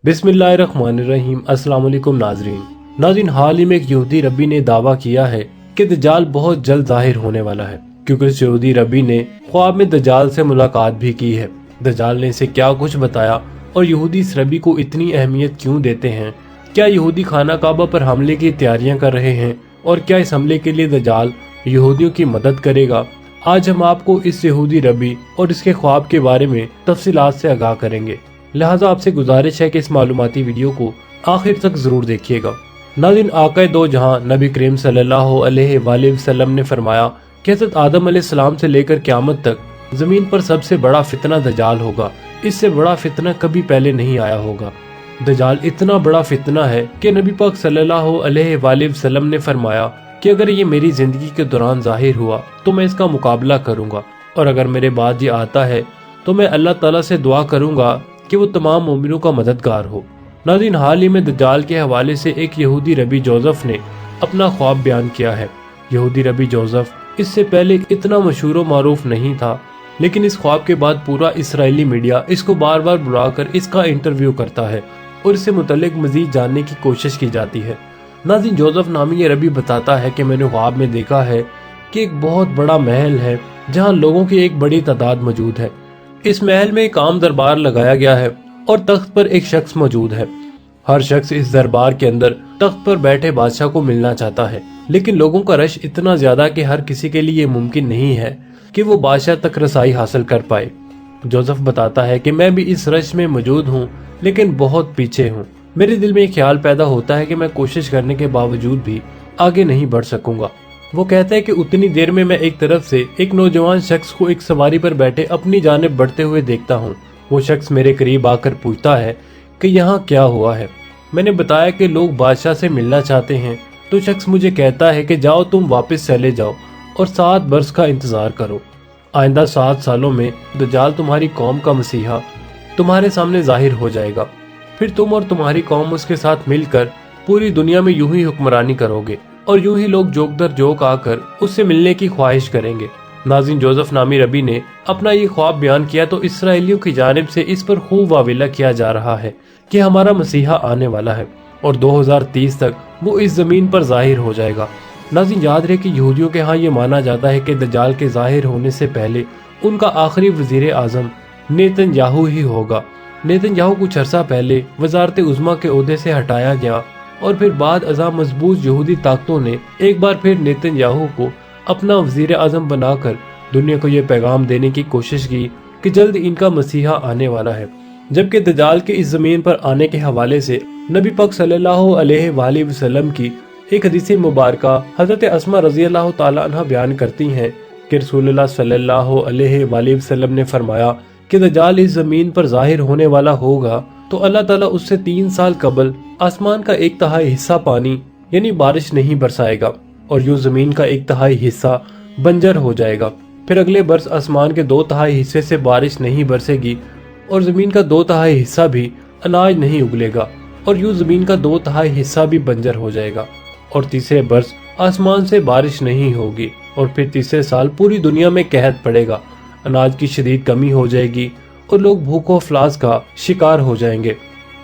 बिस्मिल्लाहिर्रहमानिर्रहीम। अस्सलाम वालेकुम नाज़रीन, हाल ही में एक यहूदी रब्बी ने दावा किया है कि दज्जाल बहुत जल्द जाहिर होने वाला है, क्योंकि इस यहूदी रब्बी ने ख्वाब में दज्जाल से मुलाकात भी की है। दज्जाल ने इसे क्या कुछ बताया और यहूदी इस रब्बी को इतनी अहमियत क्यों देते हैं? क्या यहूदी खाना काबा पर हमले की तैयारियां कर रहे हैं और क्या इस हमले के लिए दज्जाल यहूदियों की मदद करेगा? आज हम आपको इस यहूदी रब्बी और इसके ख्वाब के बारे में तफसीलात से आगाह करेंगे, लिहाजा आपसे गुजारिश है कि इस मालूमाती वीडियो को आखिर तक जरूर देखिएगा। नाज़रीन, आक़ाए दो जहां नबी करीम सल्लल्लाहु अलैहि वसल्लम ने फरमाया कि हज़रत आदम अलैहिस्सलाम से लेकर क़यामत तक ज़मीन पर सबसे बड़ा फितना दज्जाल होगा। इससे बड़ा फितना कभी पहले नहीं आया होगा। दज्जाल इतना बड़ा फितना है कि नबी पाक सल्लल्लाहु अलैहि वसल्लम ने फरमाया कि अगर ये मेरी जिंदगी के दौरान जाहिर हुआ तो मैं इसका मुकाबला करूंगा, और अगर मेरे बाद ये आता है तो मैं अल्लाह ताला से दुआ करूंगा कि वो तमाम मोमिनों का मददगार हो। नाज़रीन, हाल ही में दज्जाल के हवाले से एक यहूदी रबी जोसेफ ने अपना ख्वाब बयान किया है। यहूदी रबी जोसेफ इससे पहले इतना मशहूर व मारूफ नहीं था, लेकिन इस ख्वाब के बाद पूरा इसराइली मीडिया इसको बार बार बुलाकर इसका इंटरव्यू करता है और इससे मुतल्लिक मजीद जानने की कोशिश की जाती है। नाज़रीन, जोसेफ नामी ये रबी बताता है कि मैंने ख्वाब में देखा है कि एक बहुत बड़ा महल है जहाँ लोगों की एक बड़ी तादाद मौजूद है। इस महल में एक आम दरबार लगाया गया है और तख्त पर एक शख्स मौजूद है। हर शख्स इस दरबार के अंदर तख्त पर बैठे बादशाह को मिलना चाहता है, लेकिन लोगों का रश इतना ज्यादा कि हर किसी के लिए मुमकिन नहीं है कि वो बादशाह तक रसाई हासिल कर पाए। जोसेफ बताता है कि मैं भी इस रश में मौजूद हूँ, लेकिन बहुत पीछे हूँ। मेरे दिल में एक ख्याल पैदा होता है कि मैं कोशिश करने के बावजूद भी आगे नहीं बढ़ सकूंगा। वो कहता है कि उतनी देर में मैं एक तरफ से एक नौजवान शख्स को एक सवारी पर बैठे अपनी जानिब बढ़ते हुए देखता हूँ। वो शख्स मेरे करीब आकर पूछता है कि यहाँ क्या हुआ है। मैंने बताया कि लोग बादशाह से मिलना चाहते हैं, तो शख्स मुझे कहता है कि जाओ तुम वापस चले जाओ और 7 बरस का इंतजार करो। आइंदा 7 सालों में दज्जाल तुम्हारी कौम का मसीहा तुम्हारे सामने जाहिर हो जाएगा। फिर तुम और तुम्हारी कौम उसके साथ मिलकर पूरी दुनिया में यूं ही हुक्मरानी करोगे और यूं ही लोग जोक दर जोक आकर उससे मिलने की ख्वाहिश करेंगे। नाज़रीन, जोसेफ नामी रबी ने अपना ये ख्वाब बयान किया तो इसराइलियों की जानिब से इस पर खूब वाविला किया जा रहा है कि हमारा मसीहा आने वाला है और 2030 तक वो इस जमीन पर जाहिर हो जाएगा। नाज़रीन, याद रहे कि यहूदियों के यहाँ ये माना जाता है कि दज्जाल के जाहिर होने से पहले उनका आखिरी वजीर आजम नेतन्याहू ही होगा। नेतन्याहू कुछ अरसा पहले वजारत उज़्मा के ओहदे से हटाया गया और फिर बाद अज़ा मजबूत यहूदी ताकतों ने एक बार फिर नेतन्याहू को अपना वजीर आजम बनाकर दुनिया को यह पैगाम देने की कोशिश की कि जल्द इनका मसीहा आने वाला है। जबकि दज्जाल के इस जमीन पर आने के हवाले से नबी पाक सल्लल्लाहु अलैहि वसल्लम की एक हदीस मुबारका हजरत अस्मा रज़ी अल्लाह तआला अन्हा बयान करती हैं कि रसूलुल्लाह सल्लल्लाहु अलैहि वसल्लम ने फरमाया कि दज्जाल इस जमीन पर जाहिर होने वाला होगा तो अल्लाह ताला उससे 3 साल कबल आसमान का 1/3 हिस्सा पानी यानी बारिश नहीं बरसाएगा और यूं जमीन का 1/3 हिस्सा बंजर हो जाएगा। फिर अगले बरस आसमान के 2/3 हिस्से से बारिश नहीं बरसेगी और जमीन का 2/3 हिस्सा भी अनाज नहीं उगलेगा और यूं जमीन का 2/3 हिस्सा भी बंजर हो जाएगा। और तीसरे बरस आसमान से बारिश नहीं होगी और फिर तीसरे साल पूरी दुनिया में कहत पड़ेगा, अनाज की शदीद कमी हो जाएगी और लोग भूख व अफलास का शिकार हो जाएंगे।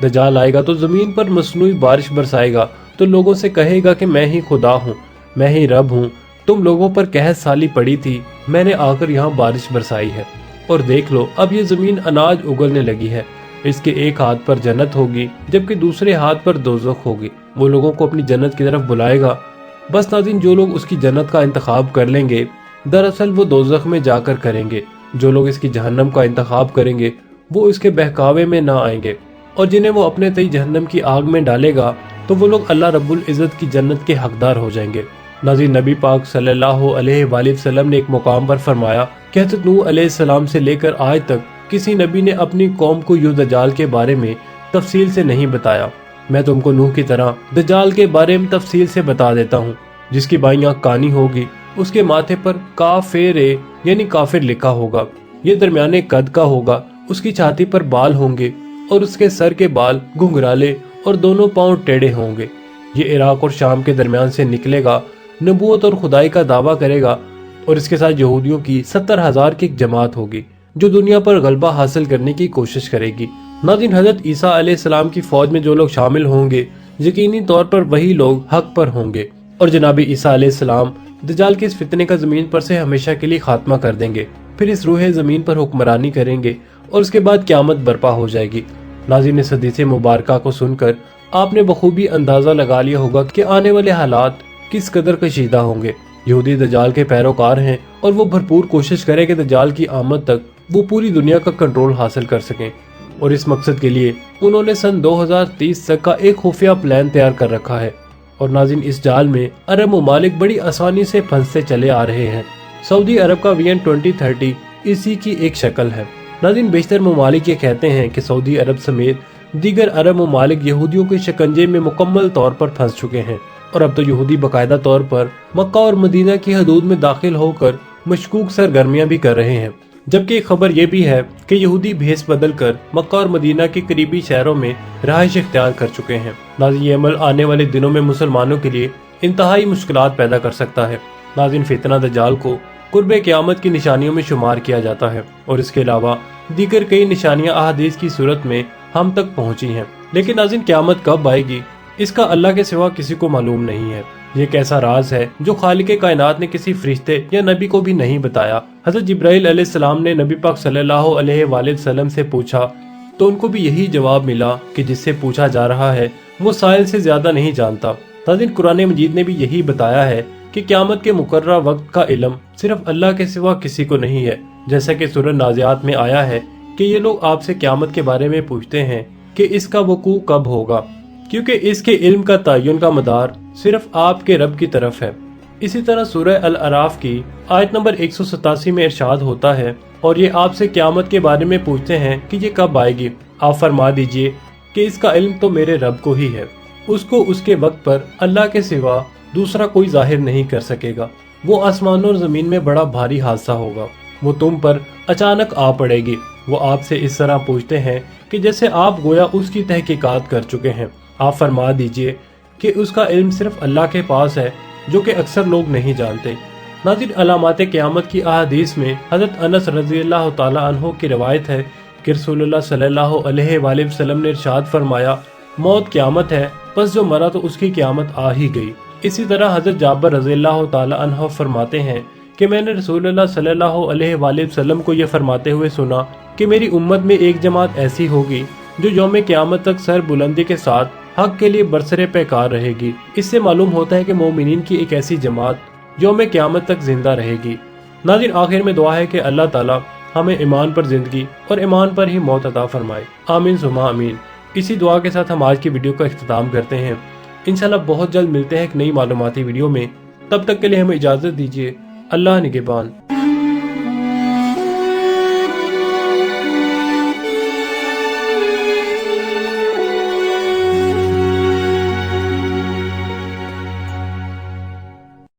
दज्जाल आएगा तो जमीन पर मसनूई बारिश बरसाएगा तो लोगों से कहेगा कि मैं ही खुदा हूँ, मैं ही रब हूँ, तुम लोगों पर कहत साली पड़ी थी, मैंने आकर यहाँ बारिश बरसाई है और देख लो अब ये जमीन अनाज उगलने लगी है। इसके एक हाथ पर जन्नत होगी जबकि दूसरे हाथ पर दोज़ख होगी। वो लोगों को अपनी जन्नत की तरफ बुलाएगा। बस नाज़रीन, जो लोग उसकी जन्नत का इंतखाब कर लेंगे दरअसल वो दोज़ख में जाकर करेंगे। जो लोग इसकी जहन्नम का इंतखाब करेंगे वो इसके बहकावे में ना आएंगे और जिन्हें वो अपने तई जहन्नम की आग में डालेगा तो वो लोग अल्लाह रब्बुल इज़्ज़त की जन्नत के हकदार हो जाएंगे। नाज़रीन, नबी पाक सल्लल्लाहु अलैहि वसल्लम ने एक मुकाम पर फरमाया कि हज़रत नूह अलैहिस्सलाम से लेकर आज तक किसी नबी ने अपनी कौम को यूं दज्जाल के बारे में तफसील से नहीं बताया। मैं तुमको नूह की तरह दज्जाल के बारे में तफसील से बता देता हूँ। जिसकी बाईं आंख कानी होगी उसके माथे पर काफिर यानी काफिर लिखा होगा। ये दरमियाने कद का होगा, उसकी छाती पर बाल होंगे और उसके सर के बाल घुंघराले और दोनों पांव टेढ़े होंगे। ये इराक और शाम के दरमियान से निकलेगा, नबूवत और खुदाई का दावा करेगा और इसके साथ यहूदियों की 70,000 की एक जमात होगी जो दुनिया पर गलबा हासिल करने की कोशिश करेगी। नाज़रीन, हजरत ईसा अलैहिस्सलाम की फौज में जो लोग शामिल होंगे यकीनी तौर पर वही लोग हक पर होंगे और जनाबी ईसा अलैहिस्सलाम दज्जाल के इस फितने का जमीन पर से हमेशा के लिए खात्मा कर देंगे। फिर इस रूह जमीन पर हुक्मरानी करेंगे और उसके बाद क़यामत बर्पा हो जाएगी। नाज़रीन, इस हदीस मुबारका को सुनकर आपने बखूबी अंदाजा लगा लिया होगा कि आने वाले हालात किस कदर कशीदा होंगे। यहूदी दज्जाल के पैरोकार हैं और वो भरपूर कोशिश करें कि दज्जाल की आमद तक वो पूरी दुनिया का कंट्रोल हासिल कर सकें और इस मकसद के लिए उन्होंने सन 2030 तक का एक खुफिया प्लान तैयार कर रखा है। और नाज़रीन, इस जाल में अरब ममालिक बड़ी आसानी से फंसते चले आ रहे हैं। सऊदी अरब का विजन 2030 इसी की एक शक्ल है। नाज़रीन, बेशतर ममालिक ये कहते हैं कि सऊदी अरब समेत दीगर अरब ममालिक यहूदियों के शिकंजे में मुकम्मल तौर पर फंस चुके हैं और अब तो यहूदी बाकायदा तौर पर मक्का और मदीना की हदूद में दाखिल होकर मशकूक सरगर्मियां भी कर रहे हैं। जबकि एक खबर ये भी है कि यहूदी भेस बदल कर मक्का और मदीना के करीबी शहरों में रहाइश इख्तियार कर चुके हैं। नाज़रीन, ये अमल आने वाले दिनों में मुसलमानों के लिए इंतहाई मुश्किलात पैदा कर सकता है। नाज़रीन, फितना दज्जाल को कुर्बे क़यामत की निशानियों में शुमार किया जाता है और इसके अलावा दीगर कई निशानियां अहादीस की सूरत में हम तक पहुंची हैं। लेकिन नाज़रीन, क़यामत कब आएगी इसका अल्लाह के सिवा किसी को मालूम नहीं है। ये एक ऐसा राज है जो खालिक कायनात ने किसी फरिश्ते या नबी को भी नहीं बताया। हज़रत जिब्राइल अलैहिस्सलाम ने नबी पाक सल्लल्लाहु अलैहि वसल्लम से पूछा तो उनको भी यही जवाब मिला कि जिससे पूछा जा रहा है वो साइल से ज्यादा नहीं जानता। नाज़रीन, कुरान मजीद ने भी यही बताया है कि क़यामत के मुकर्रर वक्त का इल्म सिर्फ अल्लाह के सिवा किसी को नहीं है। जैसा कि सूरह नाज़ियात में आया है कि ये लोग आपसे क़यामत के बारे में पूछते हैं कि इसका वकूअ कब होगा, क्योंकि इसके इल्म का तयन का मदार सिर्फ आपके रब की तरफ है। इसी तरह सूरह अल अराफ की आयत नंबर 187 में इरशाद होता है, और ये आपसे क़यामत के बारे में पूछते हैं कि ये कब आएगी। आप फरमा दीजिए कि इसका इल्म तो मेरे रब को ही है, उसको उसके वक्त पर अल्लाह के सिवा दूसरा कोई जाहिर नहीं कर सकेगा। वो आसमानों और ज़मीन में बड़ा भारी हादसा होगा, वो तुम पर अचानक आ पड़ेगी। वो आपसे इस तरह पूछते हैं कि जैसे आप गोया उसकी तहकीकात कर चुके हैं। आप फरमा दीजिए कि उसका इल्म सिर्फ अल्लाह के पास है, जो कि अक्सर लोग नहीं जानते। नाज़रीन, अलामात क़यामत की अहादीस में हज़रत अनस रज़ियल्लाहु ताला अन्हु की रवायत है कि रसूलुल्लाह सल्लल्लाहु अलैहि वसल्लम ने इरशाद फरमाया, मौत क़यामत है, बस जो मरा तो उसकी क़यामत आ ही गई। इसी तरह हज़रत जाबिर रज़ियल्लाहु ताला अन्हु फरमाते हैं कि मैंने रसूलुल्लाह सल्लल्लाहु अलैहि वसल्लम को यह फरमाते हुए सुना कि मेरी उम्मत में एक जमात ऐसी होगी जो यौम क़यामत तक सर बुलंदी के साथ हक के लिए बरसरे पैकार रहेगी। इससे मालूम होता है कि मोमिनीन की एक ऐसी जमात यौम क़यामत तक जिंदा रहेगी। नाज़रीन, आखिर में दुआ है कि अल्लाह ताला हमें ईमान पर जिंदगी और ईमान पर ही मौत अता फरमाए। आमीन सुमा आमीन। इसी दुआ के साथ हम आज की वीडियो का इख्तिताम करते हैं। इंशाल्लाह बहुत जल्द मिलते हैं एक नई मालूमाती वीडियो में। तब तक के लिए हमें इजाज़त दीजिए। अल्लाह निगहबान।